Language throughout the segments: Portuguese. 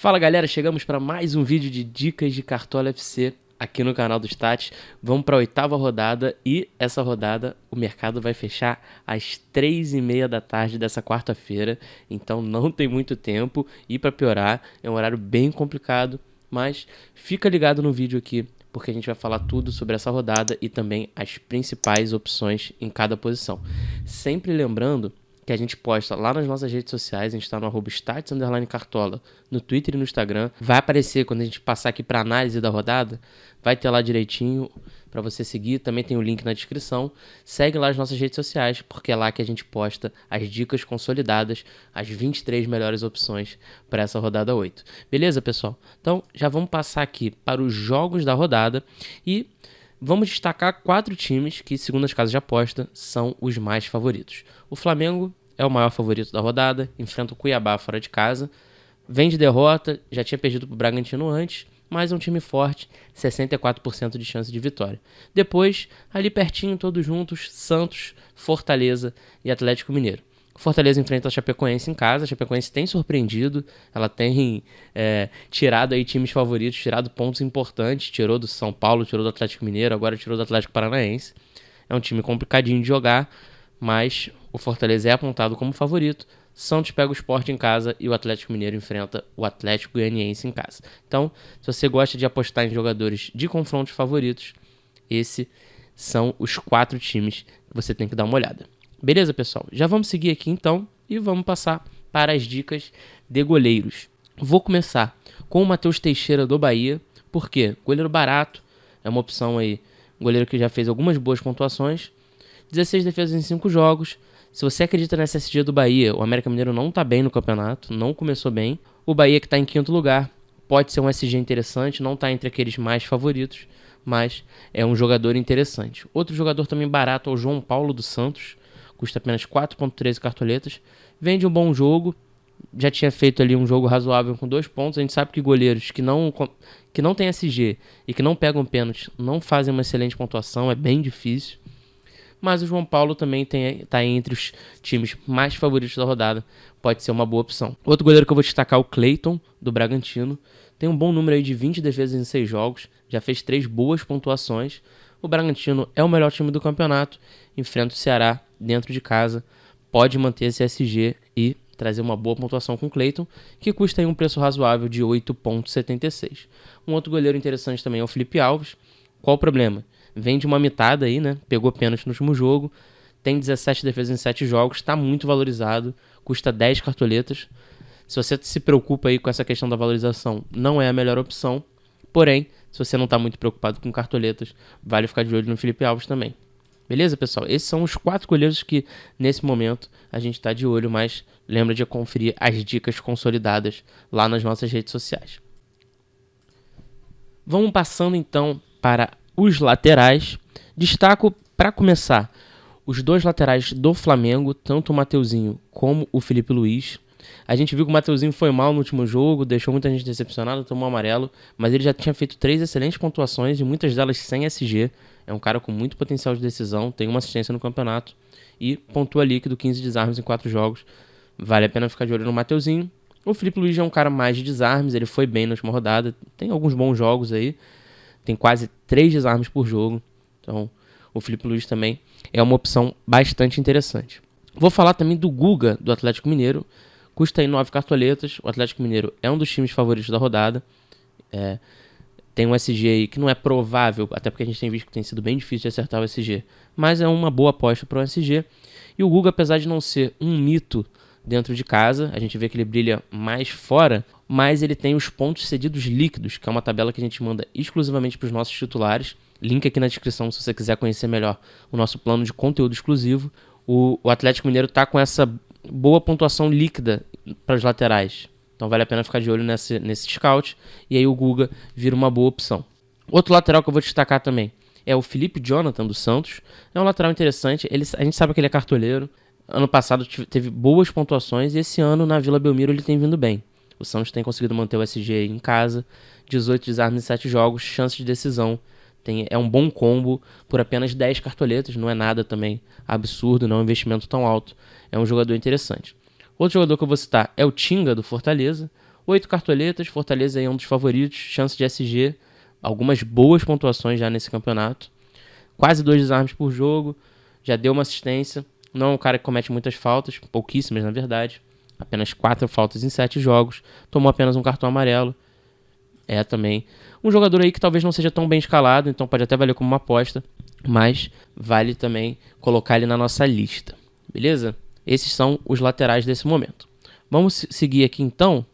Fala galera, chegamos para mais um vídeo de dicas de Cartola FC aqui no canal do Stats. Vamos para a 8ª rodada e essa rodada o mercado vai fechar às 3h30 da tarde dessa quarta-feira, então não tem muito tempo e para piorar é um horário bem complicado, mas fica ligado no vídeo aqui porque a gente vai falar tudo sobre essa rodada e também as principais opções em cada posição. Sempre lembrando que a gente posta lá nas nossas redes sociais, a gente está no @stats_cartola, no Twitter e no Instagram. Vai aparecer quando a gente passar aqui para análise da rodada, vai ter lá direitinho para você seguir, também tem o link na descrição. Segue lá as nossas redes sociais, porque é lá que a gente posta as dicas consolidadas, as 23 melhores opções para essa rodada 8. Beleza, pessoal? Então, já vamos passar aqui para os jogos da rodada e vamos destacar 4 times que, segundo as casas de aposta, são os mais favoritos. O Flamengo é o maior favorito da rodada, enfrenta o Cuiabá fora de casa, vem de derrota, já tinha perdido para o Bragantino antes, mas é um time forte, 64% de chance de vitória. Depois, ali pertinho, todos juntos, Santos, Fortaleza e Atlético Mineiro. Fortaleza enfrenta a Chapecoense em casa, a Chapecoense tem surpreendido, ela tem tirado aí times favoritos, tirado pontos importantes, tirou do São Paulo, tirou do Atlético Mineiro, agora tirou do Atlético Paranaense. É um time complicadinho de jogar, mas o Fortaleza é apontado como favorito. Santos pega o Sport em casa e o Atlético Mineiro enfrenta o Atlético Goianiense em casa. Então, se você gosta de apostar em jogadores de confrontos favoritos, esses são os 4 times que você tem que dar uma olhada. Beleza, pessoal? Já vamos seguir aqui então e vamos passar para as dicas de goleiros. Vou começar com o Matheus Teixeira do Bahia, porque goleiro barato, é uma opção aí, goleiro que já fez algumas boas pontuações, 16 defesas em 5 jogos. Se você acredita nessa SG do Bahia, o América Mineiro não está bem no campeonato, não começou bem. O Bahia que está em 5º lugar, pode ser um SG interessante, não está entre aqueles mais favoritos, mas é um jogador interessante. Outro jogador também barato é o João Paulo dos Santos, custa apenas 4,13 cartoletas, vem de um bom jogo, já tinha feito ali um jogo razoável com 2 pontos. A gente sabe que goleiros que não tem SG e que não pegam pênalti não fazem uma excelente pontuação, é bem difícil. Mas o João Paulo também está entre os times mais favoritos da rodada, pode ser uma boa opção. Outro goleiro que eu vou destacar é o Cleiton, do Bragantino, tem um bom número aí de 20 defesas em 6 jogos, já fez 3 boas pontuações. O Bragantino é o melhor time do campeonato, enfrenta o Ceará dentro de casa, pode manter esse SG e trazer uma boa pontuação com o Cleiton, que custa aí um preço razoável de 8,76. Um outro goleiro interessante também é o Felipe Alves. Qual o problema? Vem de uma mitada aí, né? Pegou pênalti no último jogo, tem 17 defesas em 7 jogos, está muito valorizado, custa 10 cartoletas. Se você se preocupa aí com essa questão da valorização, não é a melhor opção. Porém, se você não está muito preocupado com cartoletas, vale ficar de olho no Felipe Alves também. Beleza, pessoal? Esses são os 4 goleiros que, nesse momento, a gente está de olho, mas lembra de conferir as dicas consolidadas lá nas nossas redes sociais. Vamos passando, então, para os laterais. Destaco, para começar, os 2 laterais do Flamengo, tanto o Mateuzinho como o Felipe Luiz. A gente viu que o Mateuzinho foi mal no último jogo, deixou muita gente decepcionada, tomou amarelo, mas ele já tinha feito 3 excelentes pontuações e muitas delas sem SG. É um cara com muito potencial de decisão, tem uma assistência no campeonato e pontua líquido, 15 desarmes em 4 jogos. Vale a pena ficar de olho no Mateuzinho. O Felipe Luiz é um cara mais de desarmes, ele foi bem na última rodada, tem alguns bons jogos aí, tem quase 3 desarmes por jogo, então o Felipe Luiz também é uma opção bastante interessante. Vou falar também do Guga, do Atlético Mineiro, custa aí 9 cartoletas, o Atlético Mineiro é um dos times favoritos da rodada, tem um SG aí que não é provável, até porque a gente tem visto que tem sido bem difícil de acertar o SG, mas é uma boa aposta para o SG. E o Guga, apesar de não ser um mito dentro de casa, a gente vê que ele brilha mais fora, mas ele tem os pontos cedidos líquidos, que é uma tabela que a gente manda exclusivamente para os nossos titulares. Link aqui na descrição se você quiser conhecer melhor o nosso plano de conteúdo exclusivo. O Atlético Mineiro está com essa boa pontuação líquida para os laterais, então vale a pena ficar de olho nesse scout, e aí o Guga vira uma boa opção. Outro lateral que eu vou destacar também é o Felipe Jonathan do Santos. É um lateral interessante, a gente sabe que ele é cartoleiro. Ano passado teve boas pontuações e esse ano na Vila Belmiro ele tem vindo bem. O Santos tem conseguido manter o SG em casa, 18 desarmes em 7 jogos, chance de decisão. É um bom combo por apenas 10 cartoletas, não é nada também absurdo, não é um investimento tão alto. É um jogador interessante. Outro jogador que eu vou citar é o Tinga, do Fortaleza. 8 cartoletas, Fortaleza aí é um dos favoritos, chance de SG, algumas boas pontuações já nesse campeonato. Quase 2 desarmes por jogo, já deu uma assistência. Não é um cara que comete muitas faltas, pouquíssimas na verdade. Apenas 4 faltas em 7 jogos. Tomou apenas um cartão amarelo. É também um jogador aí que talvez não seja tão bem escalado, então pode até valer como uma aposta, mas vale também colocar ele na nossa lista. Beleza? Esses são os laterais desse momento. Vamos seguir aqui então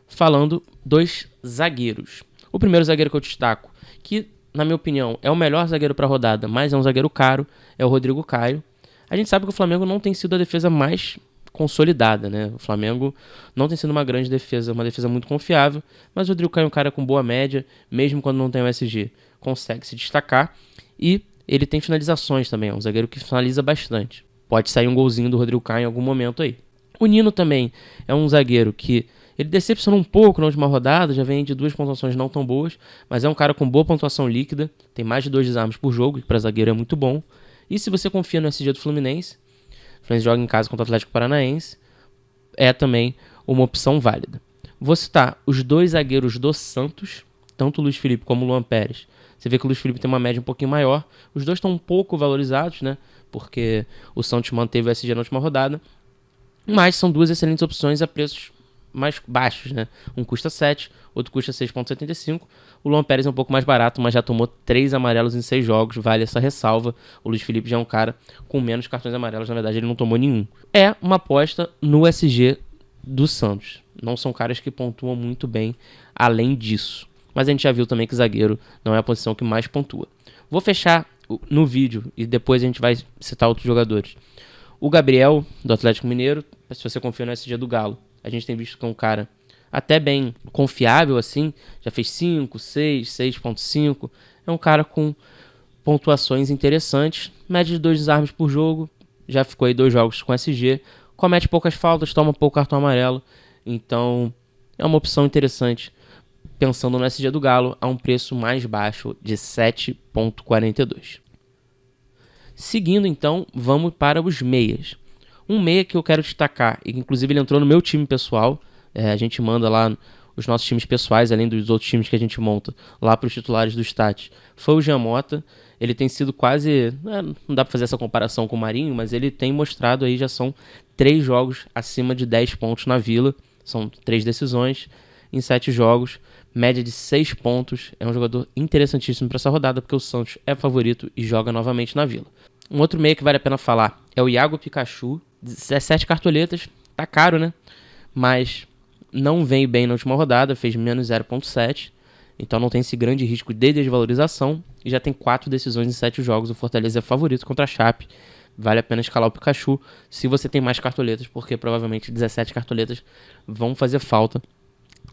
falando dos zagueiros. O primeiro zagueiro que eu destaco, que na minha opinião é o melhor zagueiro para a rodada, mas é um zagueiro caro, é o Rodrigo Caio. A gente sabe que o Flamengo não tem sido a defesa mais consolidada, né? O Flamengo não tem sido uma grande defesa, uma defesa muito confiável, mas o Rodrigo Caio é um cara com boa média, mesmo quando não tem o SG, consegue se destacar, e ele tem finalizações também, é um zagueiro que finaliza bastante. Pode sair um golzinho do Rodrigo Caio em algum momento aí. O Nino também é um zagueiro que ele decepcionou um pouco na última rodada, já vem de 2 pontuações não tão boas, mas é um cara com boa pontuação líquida, tem mais de 2 desarmes por jogo, que para zagueiro é muito bom. E se você confia no SG do Fluminense, o Fluminense joga em casa contra o Atlético Paranaense, é também uma opção válida. Vou citar os 2 zagueiros do Santos, tanto o Luiz Felipe como o Luan Pérez. Você vê que o Luiz Felipe tem uma média um pouquinho maior, os dois estão um pouco valorizados, né? Porque o Santos manteve o SG na última rodada, mas são 2 excelentes opções a preços mais baixos, né? Um custa 7, outro custa 6,75. O Luan Pérez é um pouco mais barato, mas já tomou 3 amarelos em 6 jogos, vale essa ressalva. O Luiz Felipe já é um cara com menos cartões amarelos, na verdade ele não tomou nenhum. É uma aposta no SG do Santos. Não são caras que pontuam muito bem além disso. Mas a gente já viu também que zagueiro não é a posição que mais pontua. Vou fechar no vídeo e depois a gente vai citar outros jogadores. O Gabriel, do Atlético Mineiro, se você confia no SG do Galo, a gente tem visto que é um cara até bem confiável assim, já fez 5, 6, 6.5, é um cara com pontuações interessantes, média de 2 desarmes por jogo, já ficou aí 2 jogos com SG, comete poucas faltas, toma pouco cartão amarelo, então é uma opção interessante, pensando no SG do Galo, a um preço mais baixo de 7.42. Seguindo então, vamos para os meias. Um meia que eu quero destacar, e que inclusive ele entrou no meu time pessoal, a gente manda lá os nossos times pessoais, além dos outros times que a gente monta, lá para os titulares do Stats, foi o Jean Mota. Ele tem sido quase, não dá para fazer essa comparação com o Marinho, mas ele tem mostrado aí, já são 3 jogos acima de 10 pontos na Vila, são 3 decisões em 7 jogos, média de 6 pontos, é um jogador interessantíssimo para essa rodada, porque o Santos é favorito e joga novamente na Vila. Um outro meia que vale a pena falar é o Iago Pikachu, 17 cartoletas, tá caro, né? Mas não veio bem na última rodada, fez menos 0.7, então não tem esse grande risco de desvalorização, e já tem 4 decisões em 7 jogos, o Fortaleza é favorito contra a Chape, vale a pena escalar o Pikachu se você tem mais cartoletas, porque provavelmente 17 cartoletas vão fazer falta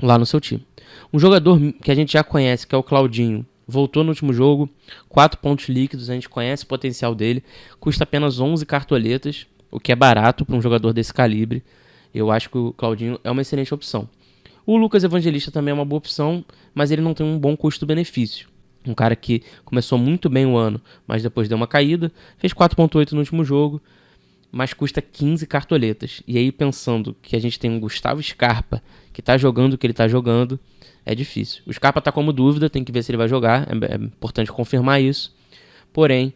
lá no seu time. Um jogador que a gente já conhece, que é o Claudinho, voltou no último jogo, 4 pontos líquidos, a gente conhece o potencial dele, custa apenas 11 cartoletas, o que é barato para um jogador desse calibre. Eu acho que o Claudinho é uma excelente opção. O Lucas Evangelista também é uma boa opção, mas ele não tem um bom custo-benefício. Um cara que começou muito bem o ano, mas depois deu uma caída, fez 4.8 no último jogo, mas custa 15 cartoletas. E aí, pensando que a gente tem um Gustavo Scarpa, que tá jogando o que ele tá jogando, é difícil. O Scarpa tá como dúvida, tem que ver se ele vai jogar, é importante confirmar isso. Porém,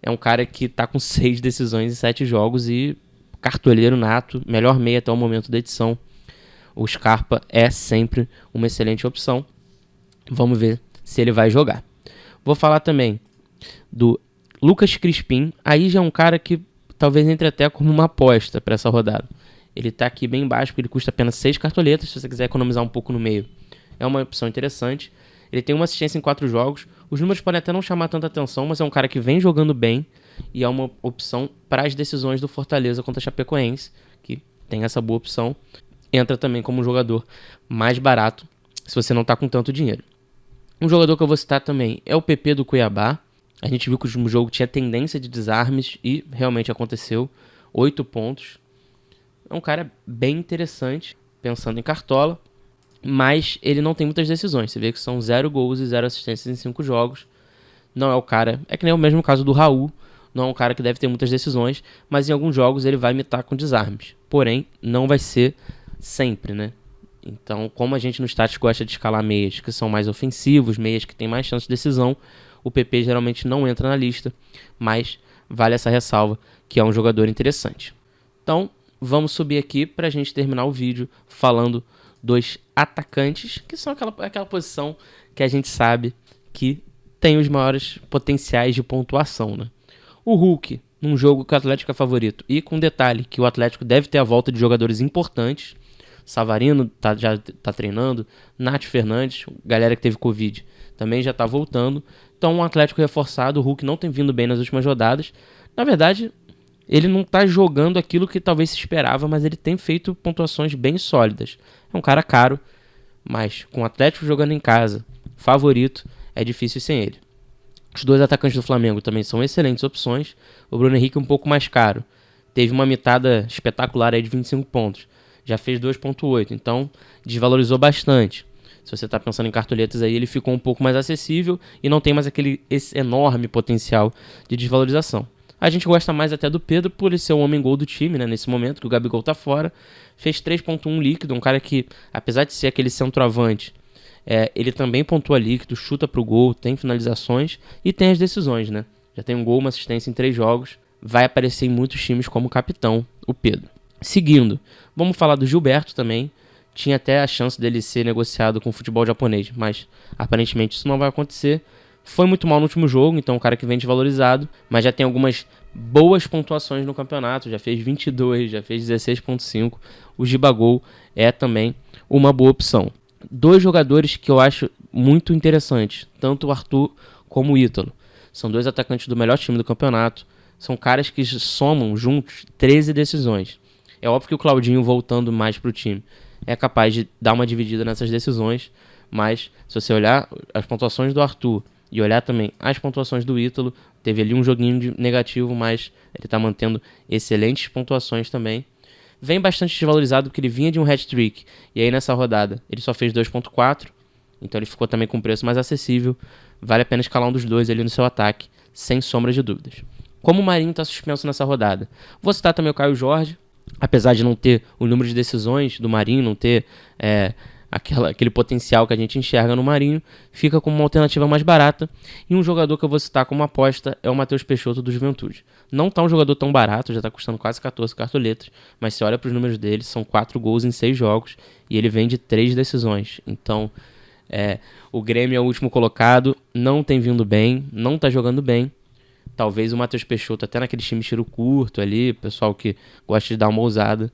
é um cara que tá com 6 decisões em 7 jogos e cartoleiro nato, melhor meia até o momento da edição. O Scarpa é sempre uma excelente opção. Vamos ver se ele vai jogar. Vou falar também do Lucas Crispim. Aí já é um cara que talvez entre até como uma aposta para essa rodada. Ele tá aqui bem baixo, porque ele custa apenas 6 cartoletas, se você quiser economizar um pouco no meio. É uma opção interessante. Ele tem uma assistência em 4 jogos. Os números podem até não chamar tanta atenção, mas é um cara que vem jogando bem e é uma opção para as decisões do Fortaleza contra a Chapecoense, que tem essa boa opção. Entra também como um jogador mais barato, se você não está com tanto dinheiro. Um jogador que eu vou citar também é o PP do Cuiabá. A gente viu que o último jogo tinha tendência de desarmes e realmente aconteceu. 8 pontos. É um cara bem interessante, pensando em cartola, mas ele não tem muitas decisões. Você vê que são 0 gols e 0 assistências em 5 jogos. Não é o cara... É que nem o mesmo caso do Raul. Não é um cara que deve ter muitas decisões, mas em alguns jogos ele vai mitar com desarmes. Porém, não vai ser sempre, né? Então, como a gente no Stats gosta de escalar meias que são mais ofensivos, meias que têm mais chance de decisão, o PP geralmente não entra na lista, mas vale essa ressalva, que é um jogador interessante. Então, vamos subir aqui para a gente terminar o vídeo falando dos atacantes, que são aquela posição que a gente sabe que tem os maiores potenciais de pontuação, né? O Hulk, num jogo que o Atlético é favorito, e com detalhe que o Atlético deve ter a volta de jogadores importantes. Savarino já tá treinando, Nath Fernandes, galera que teve Covid, também já tá voltando. Então um Atlético reforçado, o Hulk não tem vindo bem nas últimas rodadas. Na verdade, ele não tá jogando aquilo que talvez se esperava, mas ele tem feito pontuações bem sólidas. É um cara caro, mas com o Atlético jogando em casa, favorito, é difícil sem ele. Os dois atacantes do Flamengo também são excelentes opções. O Bruno Henrique é um pouco mais caro. Teve uma mitada espetacular aí de 25 pontos. Já fez 2.8, então desvalorizou bastante. Se você está pensando em cartoletas aí, ele ficou um pouco mais acessível e não tem mais esse enorme potencial de desvalorização. A gente gosta mais até do Pedro por ele ser o homem-gol do time, né? Nesse momento que o Gabigol tá fora. Fez 3.1 líquido, um cara que, apesar de ser aquele centroavante, ele também pontua líquido, chuta pro gol, tem finalizações e tem as decisões, né? Já tem um gol, uma assistência em 3 jogos. Vai aparecer em muitos times como capitão, o Pedro. Seguindo, vamos falar do Gilberto também. Tinha até a chance dele ser negociado com o futebol japonês, mas aparentemente isso não vai acontecer. Foi muito mal no último jogo, então é um cara que vem desvalorizado, mas já tem algumas boas pontuações no campeonato. Já fez 22, já fez 16.5. O Gibagol é também uma boa opção. Dois jogadores que eu acho muito interessantes, tanto o Arthur como o Ítalo. São dois atacantes do melhor time do campeonato. São caras que somam juntos 13 decisões. É óbvio que o Claudinho voltando mais para o time é capaz de dar uma dividida nessas decisões, mas se você olhar as pontuações do Arthur e olhar também as pontuações do Ítalo, teve ali um joguinho negativo, mas ele está mantendo excelentes pontuações também. Vem bastante desvalorizado porque ele vinha de um hat-trick, e aí nessa rodada ele só fez 2.4, então ele ficou também com um preço mais acessível. Vale a pena escalar um dos dois ali no seu ataque, sem sombra de dúvidas. Como o Marinho está suspenso nessa rodada, vou citar também o Caio Jorge. Apesar de não ter o número de decisões do Marinho, não ter aquele potencial que a gente enxerga no Marinho, fica como uma alternativa mais barata. E um jogador que eu vou citar como aposta é o Matheus Peixoto do Juventude. Não tá um jogador tão barato, já está custando quase 14 cartoletas, mas se olha para os números dele, são 4 gols em 6 jogos e ele vem de 3 decisões. Então, o Grêmio é o último colocado, não tem vindo bem, não está jogando bem. Talvez o Matheus Peixoto, até naquele time tiro curto ali, pessoal que gosta de dar uma ousada,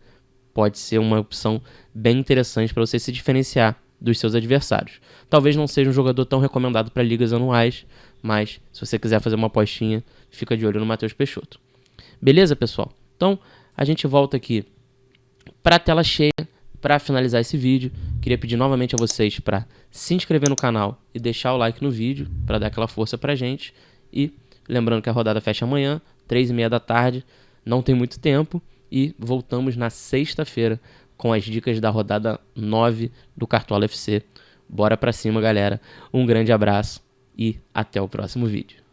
pode ser uma opção bem interessante para você se diferenciar dos seus adversários. Talvez não seja um jogador tão recomendado para ligas anuais, mas se você quiser fazer uma apostinha, fica de olho no Matheus Peixoto. Beleza, pessoal? Então, a gente volta aqui para a tela cheia para finalizar esse vídeo. Queria pedir novamente a vocês para se inscrever no canal e deixar o like no vídeo para dar aquela força para a gente. E lembrando que a rodada fecha amanhã, 3h30 da tarde, não tem muito tempo, e voltamos na sexta-feira com as dicas da rodada 9 do Cartola FC. Bora pra cima, galera. Um grande abraço e até o próximo vídeo.